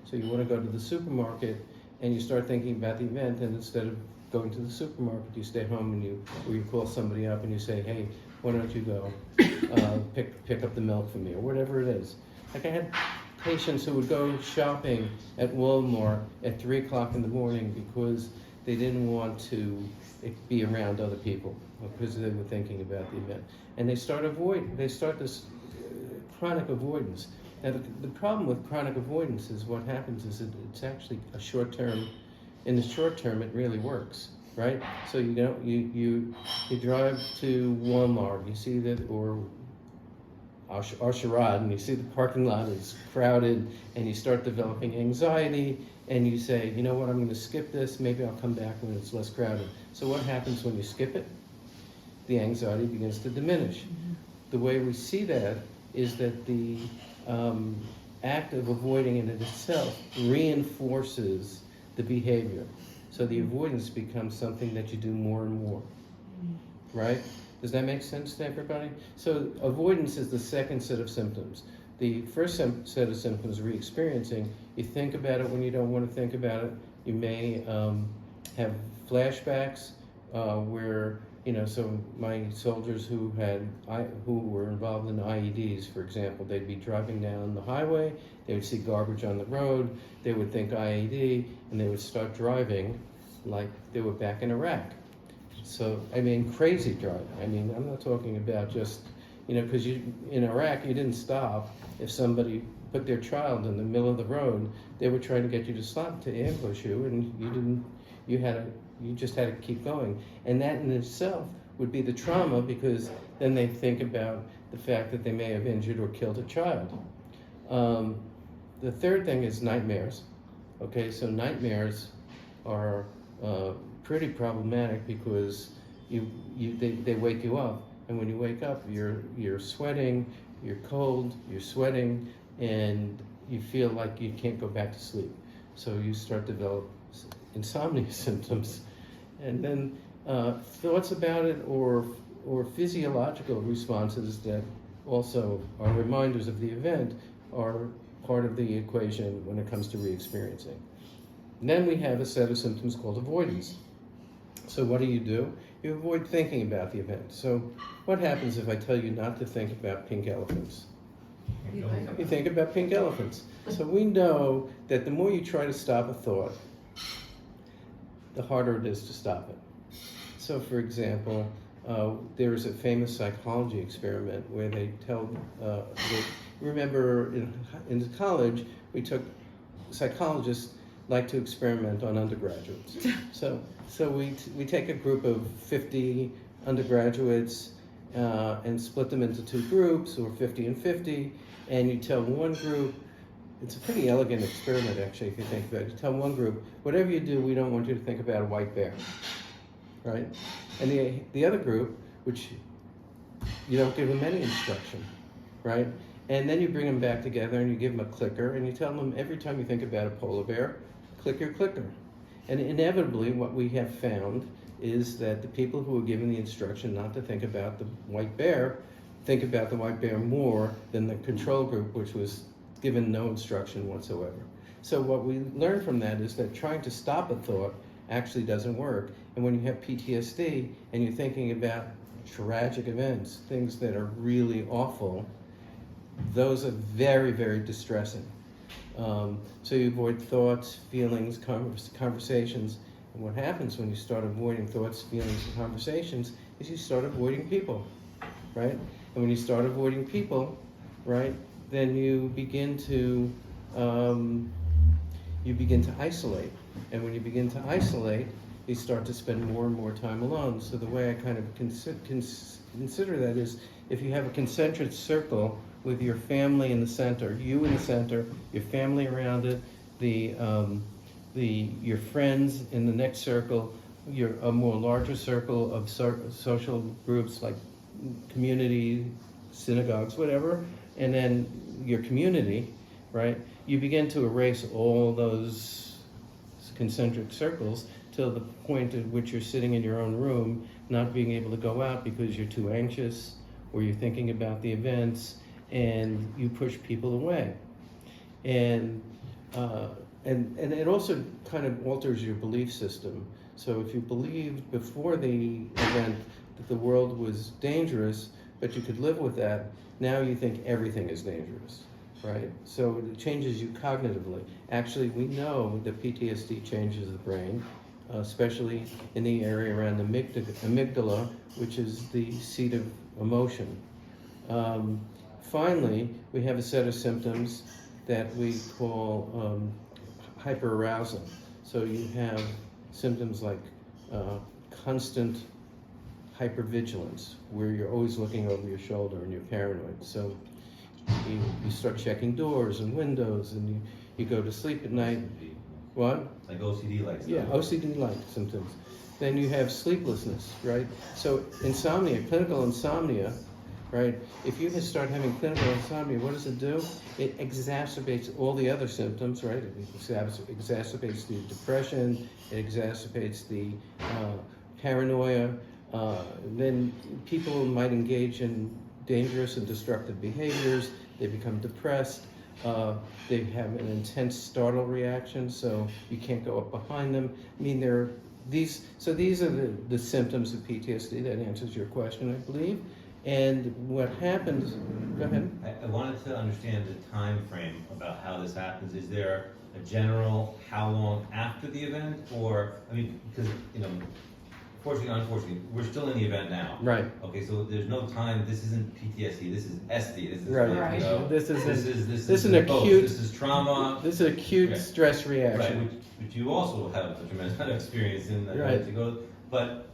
So you want to go to the supermarket and you start thinking about the event, and instead of going to the supermarket, you stay home or you call somebody up and you say, hey, why don't you go pick up the milk for me, or whatever it is. Like I had patients who would go shopping at Walmart at 3 o'clock in the morning because they didn't want to be around other people because they were thinking about the event. And they start this chronic avoidance. Now the problem with chronic avoidance is what happens is it's actually a short term. In the short term, it really works, right? So you drive to Walmart, you see that, or Sherrod, and you see the parking lot is crowded, and you start developing anxiety, and you say, you know what, I'm going to skip this, maybe I'll come back when it's less crowded. So what happens when you skip it? The anxiety begins to diminish. The way we see that is that the act of avoiding it in itself reinforces the behavior. So the avoidance becomes something that you do more and more, right? Does that make sense to everybody? So avoidance is the second set of symptoms. The first set of symptoms, re-experiencing, you think about it when you don't want to think about it. You may have flashbacks where, so my soldiers who were involved in IEDs, for example, they'd be driving down the highway, they would see garbage on the road, they would think IED, and they would start driving like they were back in Iraq. So, crazy driving. I'm not talking about just, because in Iraq, you didn't stop. If somebody put their child in the middle of the road, they were trying to get you to stop, to ambush you, and you just had to keep going. And that in itself would be the trauma, because then they think about the fact that they may have injured or killed a child. The third thing is nightmares. Okay, so nightmares are pretty problematic because they wake you up, and when you wake up, you're sweating, you're cold, you're sweating, and you feel like you can't go back to sleep. So you start to develop insomnia symptoms, and then thoughts about it or physiological responses that also are reminders of the event are part of the equation when it comes to re-experiencing. And then we have a set of symptoms called avoidance. So what do? You avoid thinking about the event. So what happens if I tell you not to think about pink elephants? You think about pink elephants. So we know that the more you try to stop a thought, the harder it is to stop it. So for example, there is a famous psychology experiment where they tell, remember in college, psychologists like to experiment on undergraduates. So we take a group of 50 undergraduates and split them into two groups, or 50 and 50, and you tell one group, it's a pretty elegant experiment actually if you think about it. You tell one group, whatever you do, we don't want you to think about a white bear, right? And the other group, which you don't give them any instruction, right? And then you bring them back together and you give them a clicker and you tell them every time you think about a polar bear, click your clicker. And inevitably what we have found is that the people who are given the instruction not to think about the white bear think about the white bear more than the control group, which was given no instruction whatsoever. So what we learn from that is that trying to stop a thought actually doesn't work. And when you have PTSD and you're thinking about tragic events, things that are really awful, those are very, very distressing. So you avoid thoughts, feelings, conversations. And what happens when you start avoiding thoughts, feelings, and conversations is you start avoiding people, right? And when you start avoiding people, right, then you begin to isolate. And when you begin to isolate, you start to spend more and more time alone. So the way I kind of consider that is, if you have a concentric circle with your family in the center, you in the center, your family around it, your friends in the next circle, a more larger circle of social groups like community, synagogues, whatever, and then your community, right? You begin to erase all those concentric circles till the point at which you're sitting in your own room, not being able to go out because you're too anxious or you're thinking about the events, and you push people away. And And it also kind of alters your belief system. So if you believed before the event that the world was dangerous, but you could live with that, now you think everything is dangerous, right? So it changes you cognitively. Actually, we know that PTSD changes the brain, especially in the area around the amygdala, which is the seat of emotion. Finally, we have a set of symptoms that we call hyperarousal. So you have symptoms like constant hypervigilance, where you're always looking over your shoulder and you're paranoid. So you start checking doors and windows, and you go to sleep at night. What? Like OCD-like stuff. Yeah, OCD-like symptoms. Then you have sleeplessness, right? So insomnia, clinical insomnia, right? If you start having clinical insomnia, what does it do? It exacerbates all the other symptoms, right? It exacerbates the depression, it exacerbates the paranoia. Then people might engage in dangerous and destructive behaviors. They become depressed. They have an intense startle reaction, so you can't go up behind them. I mean, these are the symptoms of PTSD. That answers your question, I believe. And what happens, go ahead. I wanted to understand the time frame about how this happens. Is there a general how long after the event? Or, I mean, because, fortunately, unfortunately, we're still in the event now. Right. Okay, so there's no time. This isn't PTSD. This is SD. This is right. This is an both. acute. This is trauma. This is acute stress reaction. Right, which you also have a tremendous amount of experience in. Right. To go, but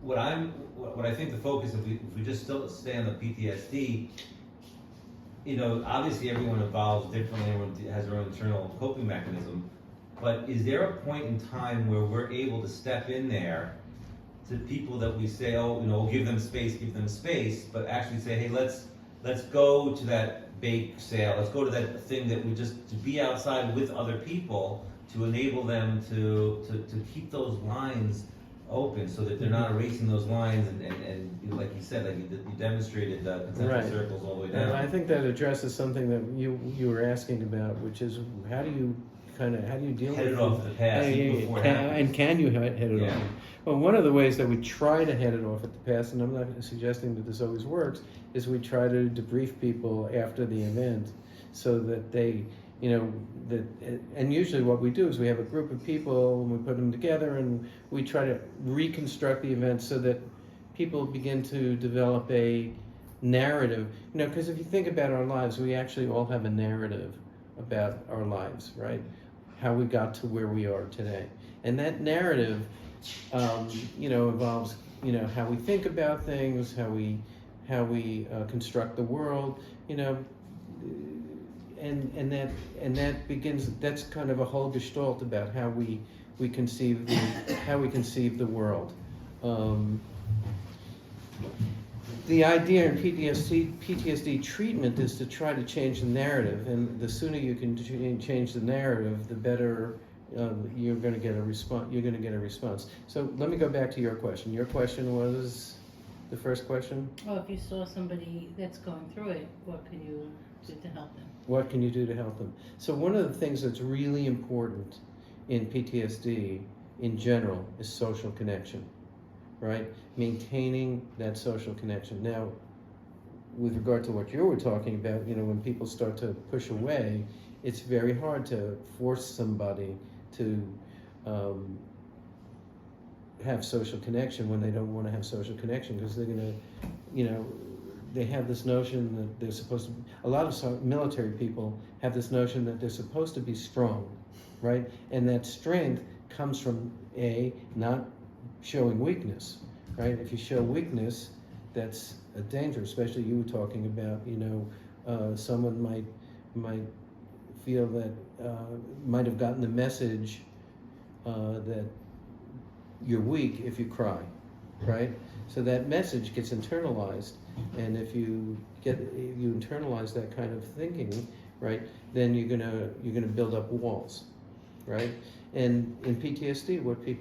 what I think the focus, if we just still stay on the PTSD, obviously everyone evolves differently. Everyone has their own internal coping mechanism. But is there a point in time where we're able to step in there to people that we say, we'll give them space, but actually say, hey, let's go to that bake sale, let's go to that thing that to be outside with other people to enable them to keep those lines open so that they're not erasing those lines and like you said, like you demonstrated the concentric circles all the way down. And I think that addresses something that you were asking about, which is how do you deal with it? Head it off the past before it happens. And can you head it off? Well, one of the ways that we try to head it off at the past, and I'm not suggesting that this always works, is we try to debrief people after the event so that they, and usually what we do is we have a group of people and we put them together and we try to reconstruct the event so that people begin to develop a narrative. Because if you think about our lives, we actually all have a narrative about our lives, right? How we got to where we are today. And that narrative, involves, how we think about things, how we construct the world, and that begins. That's kind of a whole gestalt about how we conceive the world. The idea in PTSD treatment is to try to change the narrative, and the sooner you can change the narrative, the better you're going to get a response. So let me go back to your question. Your question was the first question? Well, if you saw somebody that's going through it, what can you do to help them? What can you do to help them? So one of the things that's really important in PTSD in general is social connection, right? Maintaining that social connection. Now, with regard to what you were talking about, when people start to push away, it's very hard to force somebody to have social connection when they don't want to have social connection, because they're going to, they have this notion that they're supposed to, a lot of military people have this notion that they're supposed to be strong, right? And that strength comes from not showing weakness, right? If you show weakness, that's a danger, especially you were talking about, someone might feel that, might have gotten the message that you're weak if you cry, right? So that message gets internalized, and if you internalize that kind of thinking, right, then you're gonna build up walls, right? And in PTSD, what people